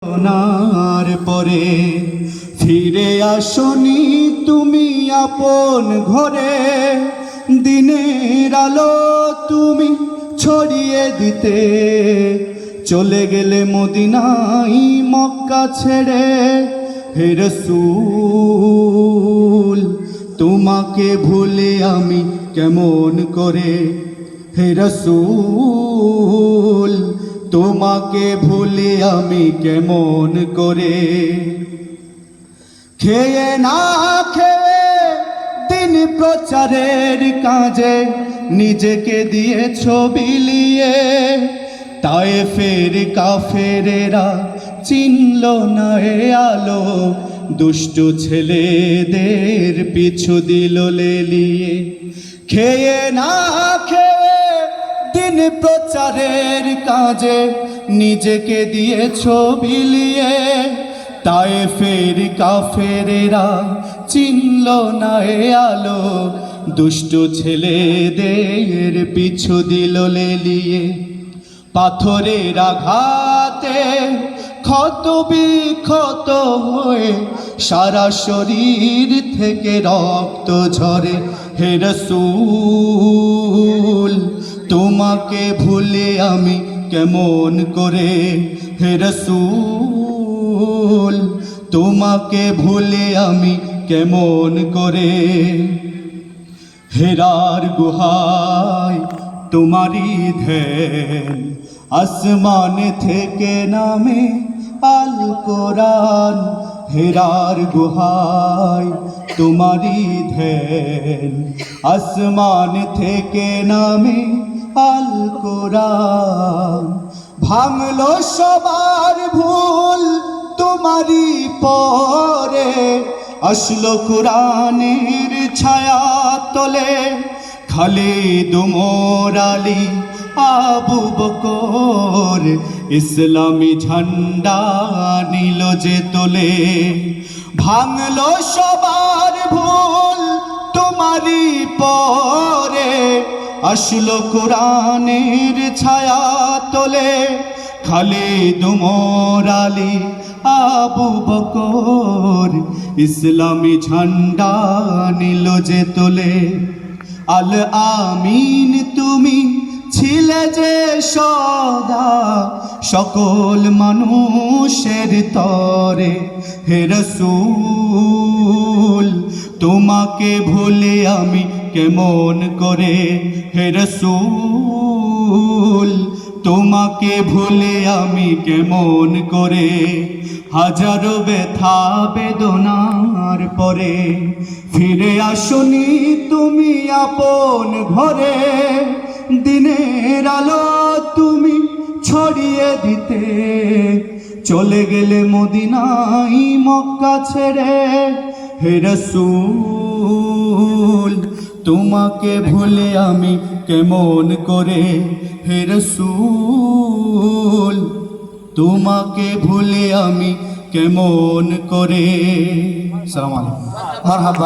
নার পরে ফিরে আসনি তুমি আপন ঘরে, দিনের আলো তুমি ছড়িয়ে দিতে চলে গেলে মদিনাই মক্কা ছেড়ে। হে রাসূল তোমাকে ভুলে আমি কেমন করে, হে রাসূল তোমাকে ভুলে আমি কেমন করে। খেয়ে না খেয়ে দিন প্রচারের কাজে নিজেকে দিয়েছ বিলিয়ে, তায়েফের কাফেরেরা চিনল না এ আলো, দুষ্ট ছেলেদের পিছু দিল লেলিয়ে। খেয়ে না খেয়ে দিন প্রচারের কাজে নিজেকে দিয়েছ বিলিয়ে, তায়েফের কাফেরেরা চিনল না এ আলো, দুষ্ট ছেলেদের পিছু দিল লেলিয়ে। পাথরের আঘাতে ক্ষত বিক্ষত হয়ে সারা শরীর থেকে রক্ত ঝরে। হে রাসূল তোমাকে ভুলে আমি কেমন করে, হে রাসূল তোমাকে ভুলে আমি কেমন করে। হেরার গুহায় তোমারই ধ্যান, আসমান থেকে নামে আল কোরআন। হেরার গুহায় তোমারই ধ্যান, আসমান থেকে নামে আল কোরআন। ভাঙলো সবার ভুল তোমারই পরে, আসলো কোরআনের ছায়া তলে। খালিদ ওমর আলী আবু বকর ইসলামী ঝান্ডা নিল যে তোলে। ভাঙলো সবার ভুল তোমারই পরে, আসলো কোরআনের ছায়া তোলে। খালিদ ওমর আলী আবু বকর ইসলামী ঝান্ডা নিল যে তোলে। আল আমিন তুমি ছিলে যে সদা সকল মানুষের তরে। হে রাসূল তোমাকে ভুলে আমি কেমন করে, হে রাসূল তোমাকে ভুলে আমি কেমন করে। হাজারো ব্যথা বেদনার পরে ফিরে আসনি তুমি আপন ঘরে, দিনের আলো তুমি ছড়িয়ে দিতে চলে গেলে মদিনাই মক্কা ছেড়ে। হে রাসূল তোমাকে ভুলে আমি কেমন করে, হে রাসূল তোমাকে ভুলে আমি কেমন করে। আসসালামু আলাইকুম। মারহাবা।